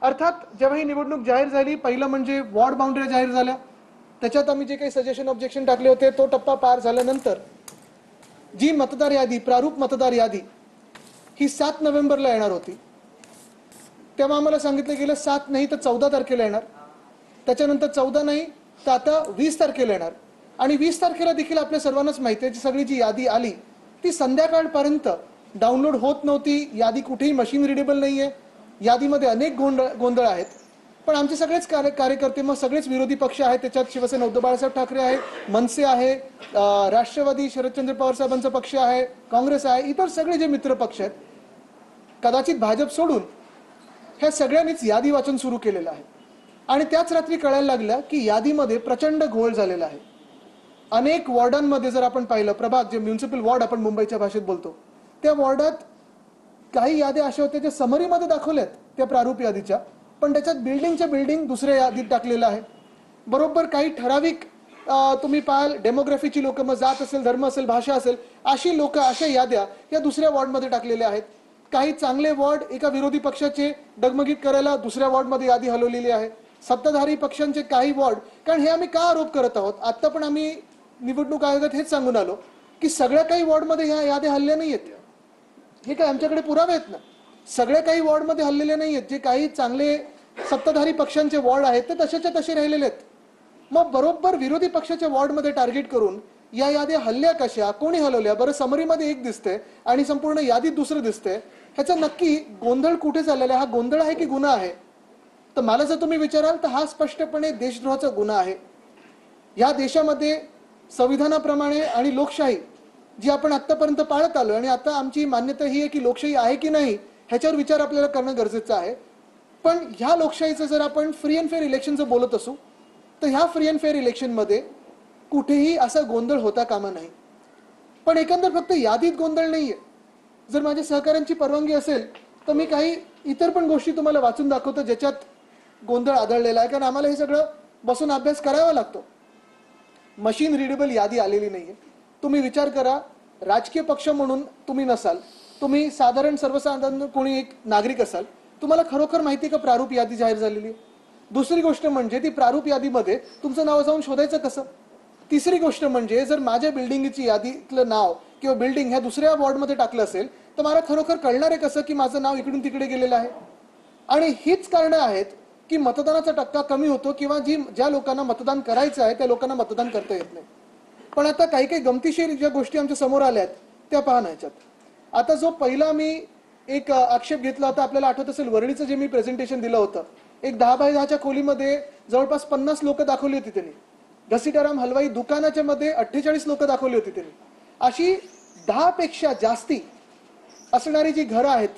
अर्थात जेव्हा ही निवडणूक जाहीर झाली, पहिलं म्हणजे वॉर्ड बाउंड्री जाहीर झाल्या, त्याच्यात आम्ही जे काही सजेशन ऑब्जेक्शन टाकले होते तो टप्पा पार झाल्यानंतर जी मतदार यादी, प्रारूप मतदार यादी ही 7 नोव्हेंबरला येणार होती, तेव्हा आम्हाला सांगितलं गेलं 7 नाही तर 14 तारखेला येणार. त्याच्यानंतर 14 नाही तर आता 20 तारखेला येणार. आणि 20 तारखेला देखील आपल्या सर्वांनाच माहिती आहे की सगळी जी यादी आली ती संध्याकाळपर्यंत डाउनलोड होत नव्हती. यादी कुठेही मशीन रिडेबल नाही आहे. यादीमध्ये अनेक गोंधळ आहेत. पण आमचे सगळेच कार्यकर्ते, मग सगळेच विरोधी पक्ष आहेत, त्याच्यात शिवसेना उद्धव बाळासाहेब ठाकरे आहे, मनसे आहे, राष्ट्रवादी शरदचंद्र पवार साहेबांचा पक्ष आहे, काँग्रेस आहे, इतर सगळे जे मित्र पक्ष आहेत, कदाचित भाजप सोडून ह्या सगळ्यांनीच यादी वाचन सुरू केलेलं आहे. आणि त्याच रात्री कळायला लागलं की यादीमध्ये प्रचंड घोळ झालेला आहे. अनेक वॉर्डांमध्ये जर आपण पाहिलं, प्रभाग जे म्युनिसिपल वॉर्ड आपण मुंबईच्या भाषेत बोलतो, त्या वॉर्डात काही याद्या अशा होत्या ज्या समरीमध्ये दाखवल्यात त्या प्रारूप यादीच्या, पण त्याच्यात बिल्डिंगच्या बिल्डिंग दुसऱ्या यादीत टाकलेलं आहे. बरोबर काही ठराविक तुम्ही पाहाल डेमोग्राफीची लोक, मग जात असेल, धर्म असेल, भाषा असेल, अशी लोक, अशा याद्या या दुसऱ्या वॉर्डमध्ये टाकलेल्या आहेत. काही चांगले वॉर्ड एका विरोधी पक्षाचे डगमगीत करायला दुसऱ्या वॉर्डमध्ये यादी हलवलेली आहे. सत्ताधारी पक्षांचे काही वॉर्ड, कारण हे आम्ही का आरोप करत आहोत, आता पण आम्ही निवडणूक आयोगात हेच सांगून आलो की सगळ्या काही वॉर्डमध्ये ह्या याद्या हल्ल्या नाही आहेत. हे काय आमच्याकडे पुरावे आहेत ना. सगळ्या काही वॉर्डमध्ये हल्लेले नाही आहेत. जे काही चांगले सत्ताधारी पक्षांचे वॉर्ड आहेत ते तसेच्या तसे राहिलेले आहेत. मग बरोबर विरोधी पक्षाच्या वॉर्डमध्ये टार्गेट करून या याद्या हल्ल्या कशा, कोणी हलवल्या, बरं समरीमध्ये एक दिसते आणि संपूर्ण यादीत दुसरं दिसते, ह्याचा नक्की गोंधळ कुठे झालेला आहे? हा गोंधळ आहे की गुन्हा आहे? तर मला जर तुम्ही विचाराल तर हा स्पष्टपणे देशद्रोहाचा गुन्हा आहे. या देशामध्ये संविधानाप्रमाणे आणि लोकशाही जी आपण आतापर्यंत पाळत आलो, आणि आता आमची मान्यता ही आहे की लोकशाही आहे की नाही ह्याच्यावर विचार आपल्याला करणं गरजेचं आहे. पण ह्या लोकशाहीचं जर आपण फ्री अँड फेअर इलेक्शनचं बोलत असू तर ह्या फ्री अँड फेअर इलेक्शनमध्ये कुठेही असा गोंधळ होता कामा नाही. पण एकंदर फक्त यादीत गोंधळ नाहीये. जर माझ्या सहकाऱ्यांची परवानगी असेल तर मी काही इतर पण गोष्टी तुम्हाला वाचून दाखवतो ज्याच्यात गोंधळ आढळलेला आहे, कारण आम्हाला हे सगळं बसून अभ्यास करावा लागतो. मशीन रिडेबल यादी आलेली नाहीये. तुम्ही विचार करा, राजकीय पक्ष म्हणून तुम्ही नसाल, तुम्ही साधारण सर्वसाधारण कोणी एक नागरिक असाल, तुम्हाला खरोखर माहिती का प्रारूप यादी जाहीर झालेली आहे? दुसरी गोष्ट म्हणजे ती प्रारूप यादीमध्ये तुमचं नाव जाऊन शोधायचं कसं? तिसरी गोष्ट म्हणजे जर माझ्या बिल्डिंगची यादीतलं नाव किंवा बिल्डिंग ह्या दुसऱ्या वॉर्डमध्ये टाकलं असेल तर मला खरोखर कळणार आहे कसं की माझं नाव इकडून तिकडे गेलेलं आहे? आणि हीच कारणं आहेत की मतदानाचा टक्का कमी होतो किंवा ज्या लोकांना मतदान करायचं आहे त्या लोकांना मतदान करता येत नाही. पण आता काही काही गमतीशीर ज्या गोष्टी आमच्या समोर आल्यात त्या पहा ना ह्याच्यात. आता जो पहिला मी एक आक्षेप घेतला होता, आपल्याला आठवत असेल वरळीचं जे मी प्रेझेंटेशन दिलं होतं, एक 10 बाय 10च्या खोलीमध्ये जवळपास 50 लोक दाखवली होती त्यांनी. घसीटाराम हलवाई दुकानाच्या मध्ये 48 लोक दाखवली होती त्यांनी. अशी 10 पेक्षा जास्ती असणारी जी घरं आहेत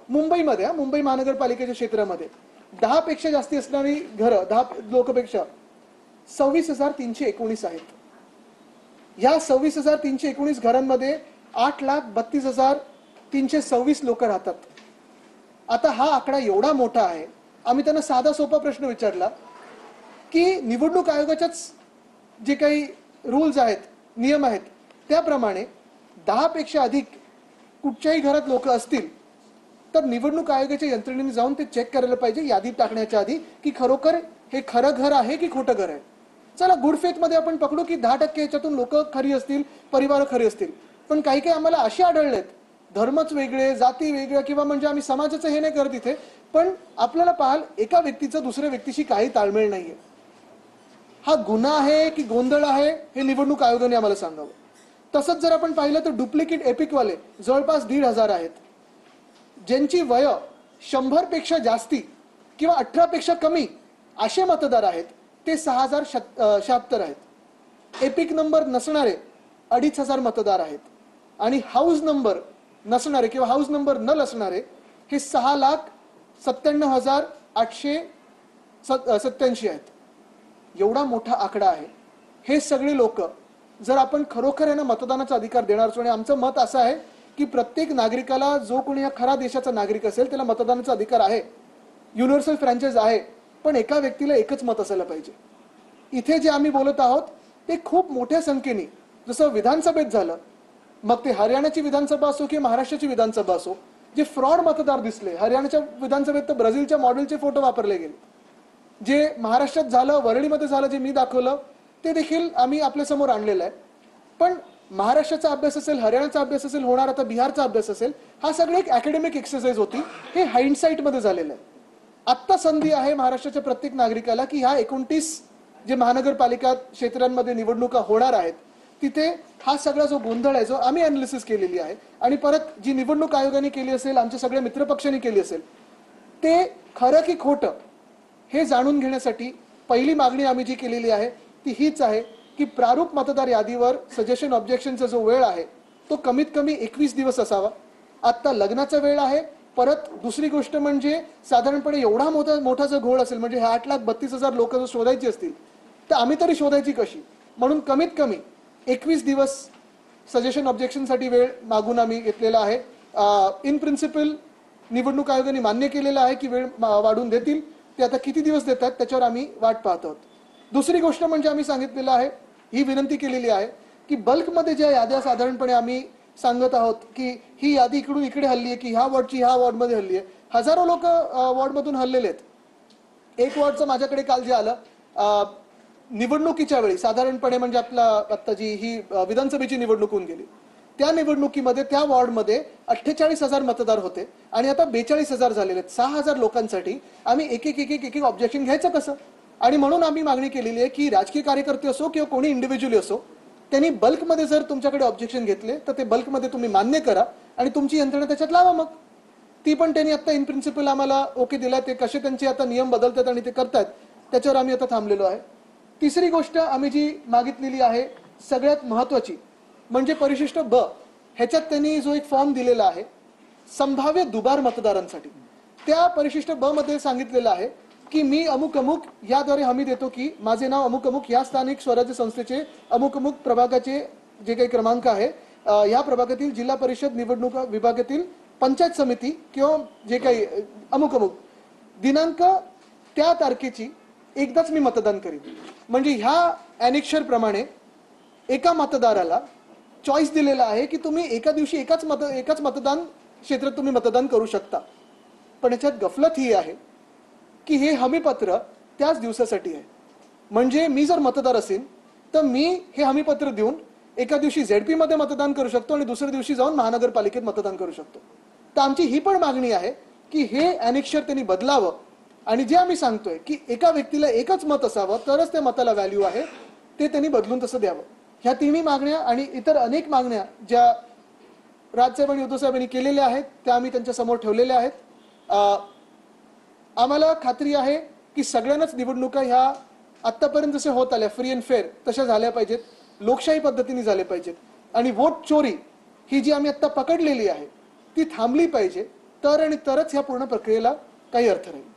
मुंबईमध्ये, मुंबई महानगरपालिकेच्या क्षेत्रामध्ये 10 पेक्षा जास्ती असणारी घरं, 10 लोकपेक्षा 26,319 आहेत. या 26,319 घरांमध्ये 8,32,326 लोक राहतात. आता हा आकडा एवढा मोठा आहे. आम्ही त्यांना साधा सोपा प्रश्न विचारला की निवडणूक आयोगाच्याच जे काही रूल्स आहेत, नियम आहेत, त्याप्रमाणे 10 पेक्षा अधिक कुठच्याही घरात लोक असतील तर निवडणूक आयोगाच्या यंत्रणेने जाऊन ते चेक करायला पाहिजे यादीत टाकण्याच्या आधी की खरोखर हे खरं घर आहे की खोटं घर आहे. चला गुड फेथ मध्ये आपण पकडू की 10% याच्यातून लोक खरी असतील, परिवार खरी असतील. पण काही काही आम्हाला असे आढळलेत, धर्मच वेगळे, जाती वेगळ्या, किंवा म्हणजे आम्ही समाजाचं हे नाही करत इथे, पण आपल्याला पाहाल एका व्यक्तीचं दुसऱ्या व्यक्तीशी काही ताळमेळ नाहीये. हा गुन्हा आहे की गोंधळ आहे हे निवडणूक आयोगाने आम्हाला सांगावं. तसंच जर आपण पाहिलं तर डुप्लिकेट एपिकवाले जवळपास 1,500 आहेत. ज्यांची वय 100 पेक्षा जास्ती किंवा 18 पेक्षा कमी असे मतदार आहेत ते 6,076 आहेत. एपिक नंबर नसणारे 2,500 मतदार आहेत. आणि हाऊस नंबर नसणारे किंवा हाऊस नंबर न असणारे हे 6,97,887 आहेत. एवढा मोठा आकडा आहे. हे सगळे लोक जर आपण खरोखर यांना मतदानाचा अधिकार देणार असू, आणि आमचं मत असं आहे की प्रत्येक नागरिकाला, जो कोणी हा खरा देशाचा नागरिक असेल त्याला मतदानाचा अधिकार आहे, युनिव्हर्सल फ्रँचाइज आहे, पण एका व्यक्तीला एकच मत असायला पाहिजे. इथे जे आम्ही बोलत आहोत ते खूप मोठ्या संख्येने, जसं विधानसभेत झालं, मग ते हरियाणाची विधानसभा असो की महाराष्ट्राची विधानसभा असो, जे फ्रॉड मतदार दिसले हरियाणाच्या विधानसभेत तर ब्राझीलच्या मॉडेलचे फोटो वापरले गेले, जे महाराष्ट्रात झालं, वरळीमध्ये झालं, जे मी दाखवलं ते देखील आम्ही आपल्या समोर आणलेलं आहे. पण महाराष्ट्राचा अभ्यास असेल, हरियाणाचा अभ्यास असेल, होणार आता बिहारचा अभ्यास असेल, हा सगळं एक अकॅडमिक एक्सरसाइज होती. हे हाइंडसाइटमध्ये झालेलं आहे. आत्ता संधी आहे महाराष्ट्राच्या प्रत्येक नागरिकाला की ह्या 29 जे महानगरपालिका क्षेत्रांमध्ये निवडणुका होणार आहेत तिथे हा सगळा जो गोंधळ आहे, जो आम्ही अनालिसिस केलेली आहे आणि परत जी निवडणूक आयोगाने केली असेल, आमच्या सगळ्या मित्रपक्षांनी केली असेल, ते खरं की खोटं हे जाणून घेण्यासाठी पहिली मागणी आम्ही जी केलेली आहे ती हीच आहे की प्रारूप मतदार यादीवर सजेशन ऑब्जेक्शनचा जो वेळ आहे तो कमीत कमी 21 दिवस असावा. आत्ता लग्नाचा वेळ आहे. परत दुसरी गोष्ट म्हणजे साधारणपणे एवढा मोठा जो घोळ असेल, म्हणजे 8,32,000 लोक जर शोधायची असतील तर आम्ही तरी शोधायची कशी, म्हणून कमीत कमी 21 दिवस सजेशन ऑब्जेक्शनसाठी वेळ मागून आम्ही घेतलेला आहे. इन प्रिन्सिपल निवडणूक आयोगाने मान्य केलेलं आहे की वेळ वाढवून देतील. ते आता किती दिवस देतात त्याच्यावर आम्ही वाट पाहत आहोत. दुसरी गोष्ट म्हणजे आम्ही सांगितलेलं आहे, ही विनंती केलेली आहे की बल्कमध्ये ज्या याद्या साधारणपणे आम्ही सांगत आहोत की ही यादी इकडून इकडे हल्ली आहे की ह्या वॉर्डची ह्या वॉर्डमध्ये हल्ली आहे, हजारो लोक वॉर्डमधून हल्लेले आहेत. एक वॉर्डचं माझ्याकडे काल जे आलं, निवडणुकीच्या वेळी साधारणपणे म्हणजे आपला आत्ता जी ही विधानसभेची निवडणूक होऊन गेली त्या निवडणुकीमध्ये त्या वॉर्डमध्ये 48,000 मतदार होते आणि आता 42,000 झालेले आहेत. 6,000 लोकांसाठी आम्ही एक एक ऑब्जेक्शन घ्यायचं कसं? आणि म्हणून आम्ही मागणी केलेली आहे की राजकीय कार्यकर्ते असो किंवा कोणी इंडिव्हिज्युअली असो, त्यांनी बल्कमध्ये जर तुमच्याकडे ऑब्जेक्शन घेतले तर ते बल्कमध्ये तुम्ही मान्य करा आणि तुमची यंत्रणा त्याच्यात लावा. मग ती पण त्यांनी आता इन प्रिन्सिपल आम्हाला ओके दिला. ते कसे त्यांचे आता नियम बदलतात आणि ते करतात त्याच्यावर आम्ही आता थांबलेलो आहे. तिसरी गोष्ट आम्ही जी मागितलेली आहे सगळ्यात महत्त्वाची म्हणजे परिशिष्ट ब, ह्याच्यात त्यांनी जो एक फॉर्म दिलेला आहे संभाव्य दुबार मतदारांसाठी, त्या परिशिष्ट ब मध्ये सांगितलेलं आहे की मी अमुक अमुक याद्वारे हमी देतो की माझे नाव अमुक अमुक या स्थानिक स्वराज्य संस्थेचे अमुक अमुक प्रभागाचे जे काही क्रमांक आहे या प्रभागातील जिल्हा परिषद निवडणूक विभागातील पंचायत समिती किंवा जे काही अमुक अमुक दिनांक त्या तारखेची एकदाच मी मतदान करीन. म्हणजे ह्या ॲनेक्शर प्रमाणे एका मतदाराला चॉईस दिलेला आहे की तुम्ही एका दिवशी एकाच मतदान क्षेत्रात तुम्ही मतदान करू शकता. पण याच्यात गफलत ही आहे की हे हमीपत्र त्याच दिवसासाठी आहे. म्हणजे मी जर मतदार असेल तर मी हे हमीपत्र देऊन एका दिवशी ZP मध्ये मतदान करू शकतो आणि दुसऱ्या दिवशी जाऊन महानगरपालिकेत मतदान करू शकतो. तर आमची ही पण मागणी आहे की हे ॲनेक्शर त्यांनी बदलावं आणि जे आम्ही सांगतोय की एका व्यक्तीला एकच मत असावं तरच त्या मताला व्हॅल्यू आहे ते त्यांनी बदलून तसं द्यावं. ह्या तिन्ही मागण्या आणि इतर अनेक मागण्या ज्या राजसाहेब आणि उद्धवसाहेबांनी केलेल्या आहेत त्या आम्ही त्यांच्या समोर ठेवलेल्या आहेत. आम्हाला खात्री आहे की सगळ्यांनाच निवडणुका ह्या आत्तापर्यंत जसे होत आल्या फ्री अँड फेअर तशा झाल्या पाहिजेत, लोकशाही पद्धतीने झाले पाहिजेत आणि वोट चोरी ही जी आम्ही आत्ता पकडलेली आहे ती थांबली पाहिजे. तर आणि तरच ह्या पूर्ण प्रक्रियेला काही अर्थ राहील.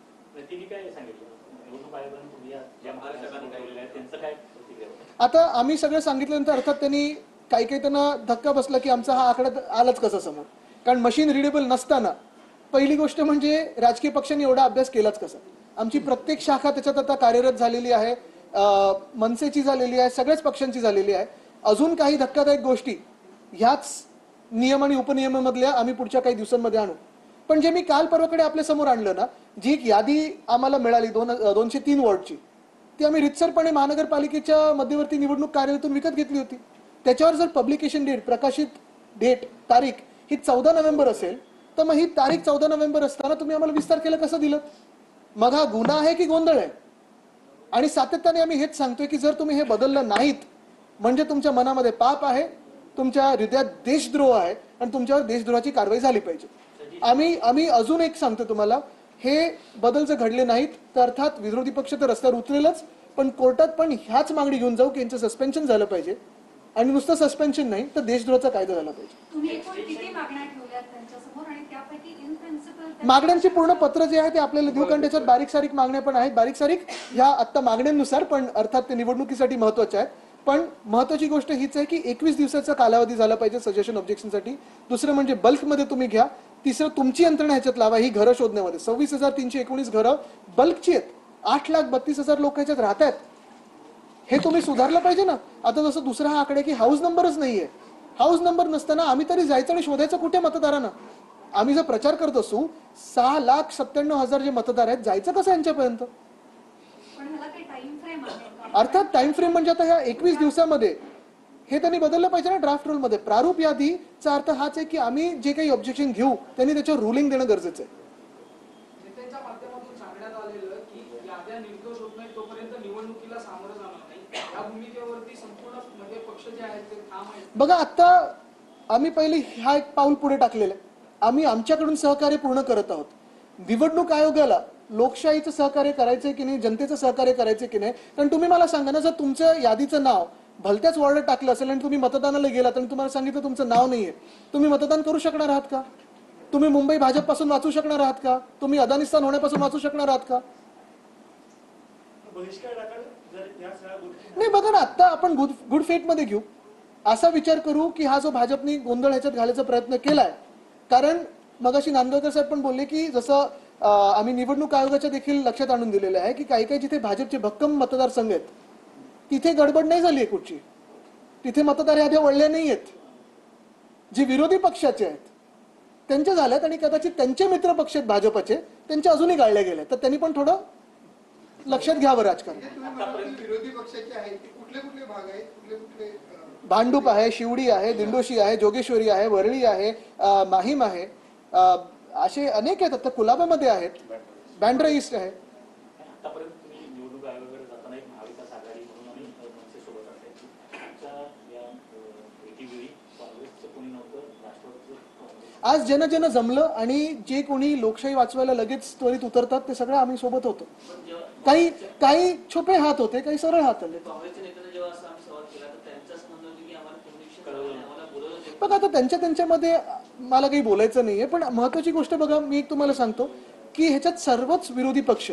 आता आम्ही सगळं सांगितल्यानंतर अर्थात त्यांनी काही त्यांना धक्का बसला की आमचा हा आकडा आलाच कसा समोर, कारण मशीन रिडेबल नसताना पहिली गोष्ट म्हणजे राजकीय पक्षांनी एवढा अभ्यास केलाच कसा. आमची प्रत्येक शाखा त्याच्यात आता कार्यरत झालेली आहे, मनसेची झालेली आहे, सगळ्याच पक्षांची झालेली आहे. अजून काही धक्कादायक गोष्टी ह्याच नियम आणि उपनियमामधल्या आम्ही पुढच्या काही दिवसांमध्ये आणू. पण जे मी काल परवाकडे आपल्या समोर आणलं ना, जी एक यादी आम्हाला मिळाली 203 वॉर्डची, ती आम्ही रितसरपणे महानगरपालिकेच्या मध्यवर्ती निवडणूक कार्यालयातून विकत घेतली होती. त्याच्यावर जर पब्लिकेशन डेट, प्रकाशित डेट, तारीख ही 14 नोव्हेंबर असेल तर मग ही तारीख 14 नोव्हेंबर असताना तुम्ही आम्हाला 20 तारखेला कसं दिलं? मग हा गुन्हा आहे की गोंधळ आहे? आणि सातत्याने आम्ही हेच सांगतोय की जर तुम्ही हे बदललं नाहीत म्हणजे तुमच्या मनामध्ये पाप आहे, तुमच्या हृदयात देशद्रोह आहे आणि तुमच्यावर देशद्रोहाची कारवाई झाली पाहिजे. आम्ही अजून एक सांगतो तुम्हाला, हे बदल जर घडले नाहीत तर अर्थात विरोधी पक्ष तर रस्त्यावर उतरेलच, पण कोर्टात पण ह्याच मागणी घेऊन जाऊ की यांचं सस्पेन्शन झालं पाहिजे आणि नुसतं सस्पेन्शन नाही तर देशद्रोहाचा कायदा झाला पाहिजे. मागण्यांची पूर्ण पत्र जे आहे ते आपल्याला देऊ, कारण त्याच्यात बारीक सारीक मागण्या पण आहेत. बारीक सारीक ह्या आत्ता मागण्यांनुसार, पण अर्थात ते निवडणुकीसाठी महत्वाच्या आहेत. पण महत्वाची गोष्ट हीच आहे की 21 दिवसाचा कालावधी झाला पाहिजे सजेशन ऑब्जेक्शनसाठी. दुसरं म्हणजे बल्कमध्ये तुम्ही घ्या. तिसरं तुमची यंत्रणा ह्याच्यात लावा. ही घरं शोधण्यामध्ये 26,319 घरं बल्कची आहेत, 8,32,000 लोक ह्याच्यात राहत आहेत. हे तुम्ही सुधारलं पाहिजे ना. आता जसं दुसरा हा आकडा की हाऊस नंबरच नाहीये. हाऊस नंबर नसताना आम्ही तरी जायचं आणि शोधायचं कुठे मतदारांना? आम्ही जर प्रचार करत असू 6,97,000 जे मतदार आहेत, जायचं कसं यांच्यापर्यंत? अर्थात टाइम फ्रेम म्हणजे आता ह्या 21 दिवसामध्ये हे त्यांनी बदललं पाहिजे ना ड्राफ्ट रूलमध्ये. प्रारूप यादीचा अर्थ हाच आहे की आम्ही जे काही ऑब्जेक्शन घेऊ त्यांनी त्याच्यावर रुलिंग देणं गरजेचं आहे. नेत्यांच्या माध्यमातून सांगण्यात आलेलं की याद्या निर्दोष होत नाही तोपर्यंत निवडणुकीला सामोरं जाणार नाही. या भूमिकेवरती संपूर्ण म्हणजे पक्ष जे आहेत ते ठाम आहेत. बघा, आता आम्ही पहिले हा एक पाऊल पुढे टाकलेलं आहे. आम्ही आमच्याकडून सहकार्य पूर्ण करत आहोत. निवडणूक आयोगाला लोकशाहीचं सहकार्य करायचंय की नाही, जनतेचं सहकार्य करायचंय की नाही. कारण तुम्ही मला सांगा ना, जर तुमचं यादीचं नाव भलत्याच वॉर्डात टाकलं असेल आणि तुम्ही मतदानाला गेलात आणि तुम्हाला सांगितलं तुमचं नाव नाहीये, तुम्ही मतदान करू शकणार आहात का? तुम्ही मुंबई भाजपपासून वाचू शकणार आहात का? तुम्ही अदानिस्तान होण्यापासून वाचू शकणार आहात का? नाही, बघा ना, आता आपण गुड फेट मध्ये घेऊ, असा विचार करू की हा जो भाजपने गोंधळ ह्याच्यात घालायचा प्रयत्न केलाय. कारण मगाशी नांदगावकर साहेब पण बोलले की जसं आम्ही निवडणूक आयोगाच्या देखील लक्षात आणून दिलेलं आहे की काही काही जिथे भाजपचे भक्कम मतदारसंघ आहेत तिथे गडबड नाही झाली आहे कुठची. तिथे मतदार याद्या वळल्या नाही आहेत. जे विरोधी पक्षाचे आहेत त्यांच्या झाल्यात आणि कदाचित त्यांचे मित्र पक्ष आहेत भाजपचे, त्यांच्या अजूनही गाळल्या गेल्या. तर त्यांनी पण थोडं लक्षात घ्यावं राजकारण. विरोधी पक्षाचे आहेत कुठले कुठले भाग आहेत, कुठले कुठले? भांडूप आहे, शिवडी आहे, दिंडोशी आहे, जोगेश्वरी आहे, वरळी आहे, माहीम आहे, असे अनेक आहेत. आता कुलाबामध्ये आहेत, बँड्रा ईस्ट आहे. आज जन जमलं आणि जे कोणी लोकशाही वाचवायला लगेच त्वरित उतरतात ते सगळं आम्ही सोबत होतो. काही काही छुपे हात होते, काही सरळ हात आले. बघा, आता त्यांच्यामध्ये मला काही बोलायचं नाहीये. पण महत्वाची गोष्ट बघा, मी एक तुम्हाला सांगतो की ह्याच्यात सर्वच विरोधी पक्ष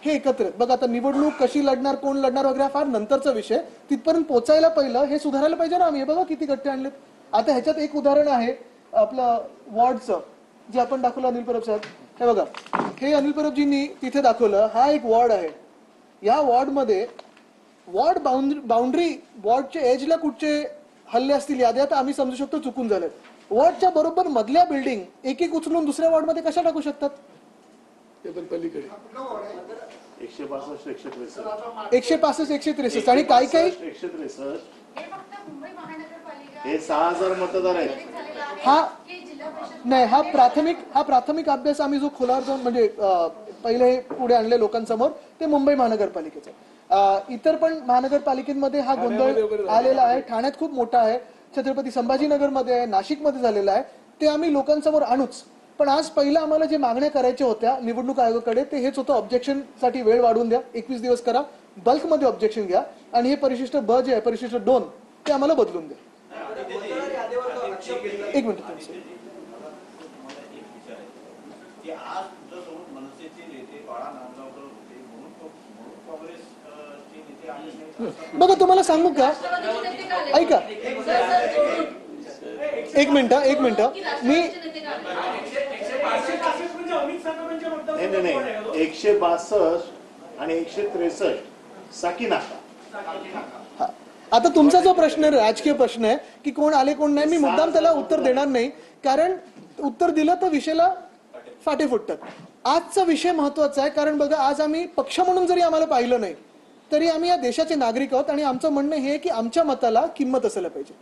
हे एकत्र आहेत. बघा, आता निवडणूक कशी लढणार, कोण लढणार वगैरे फार नंतरचा विषय. तिथपर्यंत पोचायला पहिलं हे सुधारायला पाहिजे ना आम्ही. हे बघा किती गट्टे आणलेत. आता ह्याच्यात एक उदाहरण आहे आपलं वॉर्डचं, जे आपण दाखवलं अनिल परब साहेब. हे बघा, हे अनिल परबजींनी तिथे दाखवलं. हा एक वॉर्ड आहे. या वॉर्डमध्ये वॉर्ड बाउंड्री वॉर्डच्या एजला कुठचे हल्ले असतील याद्या तर आम्ही समजू शकतो चुकून झालेत. वॉर्डच्या बरोबर मधल्या बिल्डिंग एक एक उचलून दुसऱ्या वॉर्डमध्ये कशा टाकू शकतात? ते पण पलीकडे 165 165 163 आणि काही काही 163 हे 6,000 मतदार आहेत. हा नाही, हा प्राथमिक अभ्यास आम्ही जो खोलावर जाऊन म्हणजे पहिले पुढे आणले लोकांसमोर ते मुंबई महानगरपालिकेचे. इतर पण महानगरपालिकेमध्ये हा गोंधळ आलेला आहे. ठाण्यात खूप मोठा आहे, छत्रपती संभाजीनगरमध्ये आहे, नाशिकमध्ये झालेला आहे. ते आम्ही लोकांसमोर आणूच. पण आज पहिलं आम्हाला जे मागण्या करायच्या होत्या निवडणूक आयोगाकडे ते हेच होतं, ऑब्जेक्शन साठी वेळ वाढवून द्या, 21 दिवस करा, बल्कमध्ये ऑब्जेक्शन घ्या आणि हे परिशिष्ट ब जे आहे परिशिष्ट 2 ते आम्हाला बदलून द्या. एक मिनिट. बघा, तुम्हाला सांगू का, ऐका एक मिनिट मी नाही 162 आणि 163 साकीनाका. आता तुमचा जो प्रश्न राजकीय प्रश्न आहे की कोण आले कोण नाही, मी मुद्दाम त्याला उत्तर देणार नाही. कारण उत्तर दिलं तर विषयाला फाटे फुटतात. आजचा विषय महत्वाचा आहे. कारण बघा, आज आम्ही पक्ष म्हणून जरी आम्हाला पाहिलं नाही तरी आम्ही या देशाचे नागरिक आहोत आणि आमचं म्हणणं हे आहे की आमच्या मताला किंमत असायला पाहिजे.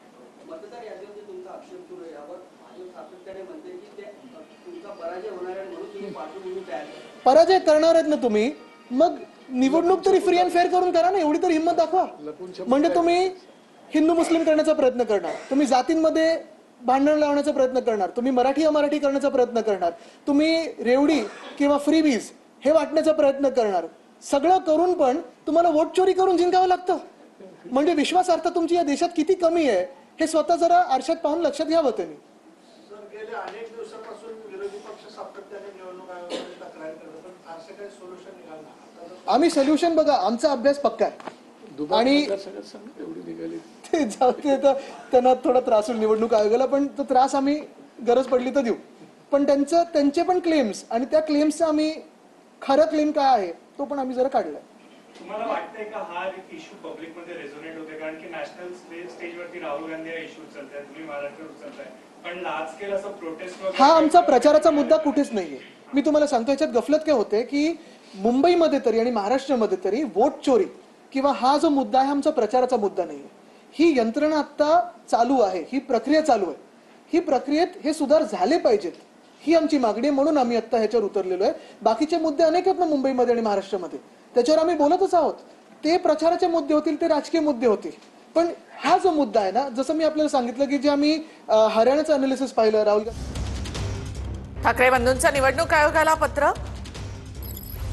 मतदार यादीवर तुमचा आक्षेप सुरू आहे, यावर भाजप सातत्याने म्हणते की ते तुमचा पराजय होणार आहे म्हणून तुम्ही पाठीभूमी तयार करा. पराजय करणार आहेत ना तुम्ही, मग निवडणूक तरी फ्री अँड फेअर करून करा ना. एवढी तरी हिंमत दाखवा. म्हणजे तुम्ही हिंदू मुस्लिम करण्याचा प्रयत्न करणार, तुम्ही जातींमध्ये भांडण लावण्याचा प्रयत्न करणार, तुम्ही मराठी अमराठी करण्याचा प्रयत्न करणार, तुम्ही रेवडी किंवा फ्रीबीज हे वाटण्याचा प्रयत्न करणार. सगळं करून पण तुम्हाला वोट चोरी करून जिंकावं लागतं. म्हणजे विश्वासार्हता तुमची या देशात किती कमी आहे हे स्वतः जरा आरशात पाहून लक्षात घ्यावं त्यांनी. गेल्या अनेक दिवसापासून विरोधी पक्ष सातत्याने निवडणूक आयोगाकडे तक्रार करतात, पण फारसे काही सोल्युशन निघालं. आम्ही सोल्युशन बघा, आमचा अभ्यास पक्का आहे आणि ते जाऊ दे, त्यांना थोडा त्रास होईल निवडणूक आयोगाला, पण तो त्रास आम्ही गरज पडली तर देऊ. पण त्यांचे पण क्लेम्स आणि त्या क्लेम्सचा आम्ही खरं क्लेम काय आहे तो पण आम्ही जरा काढलाय. तुम्हाला वाटतंय का हा इश्यू पब्लिक मध्ये रेझोनेट होते? कारण की नॅशनल स्टेजवरती राहुल गांधी हा इश्यू उचलताय, तुम्ही महाराष्ट्र उचलताय, पण लार्ज स्केल असं प्रोटेस्ट हा आमचा प्रचाराचा मुद्दा कुठेच नाहीये. मी तुम्हाला सांगतो, याच्यात गफलत काय होते की मुंबईमध्ये तरी आणि महाराष्ट्रामध्ये तरी वोट चोरी किंवा हा जो मुद्दा आहे आमचा प्रचाराचा मुद्दा नाहीये. ही यंत्रणा आता चालू आहे, ही प्रक्रिया चालू आहे. ही प्रक्रियेत हे सुधार झाले पाहिजेत, ही आमची मागणी आहे. म्हणून आम्ही आता ह्याच्यावर उतरलेलो आहे. बाकीचे मुद्दे अनेक आहेत ना मुंबईमध्ये आणि महाराष्ट्रामध्ये, त्याच्यावर आम्ही बोलतच आहोत. ते प्रचाराचे मुद्दे होतील, ते राजकीय मुद्दे होतील. पण हा जो मुद्दा आहे ना, जसं मी आपल्याला सांगितलं की जे आम्ही हरियाणाचं अनालिसिस पाहिलं, राहुल ठाकरे बंधूंचं निवडणूक आयोगाला पत्र,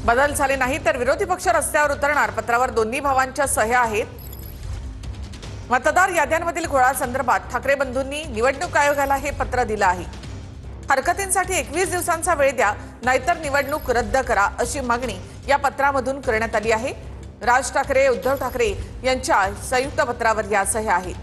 बदल झाले नाही तर विरोधी पक्ष रस्त्यावर उतरणार. पत्रावर दोन्ही भावांच्या सह्या आहेत. मतदार याद्यांमधील घोळासंदर्भात ठाकरे बंधूंनी निवडणूक आयोगाला हे पत्र दिलं आहे. हरकतींसाठी 21 दिवसांचा वेळ द्या, नाहीतर निवडणूक रद्द करा, अशी मागणी या पत्रामधून करण्यात आली आहे. राज ठाकरे, उद्धव ठाकरे यांच्या संयुक्त पत्रावर या सह्या आहेत.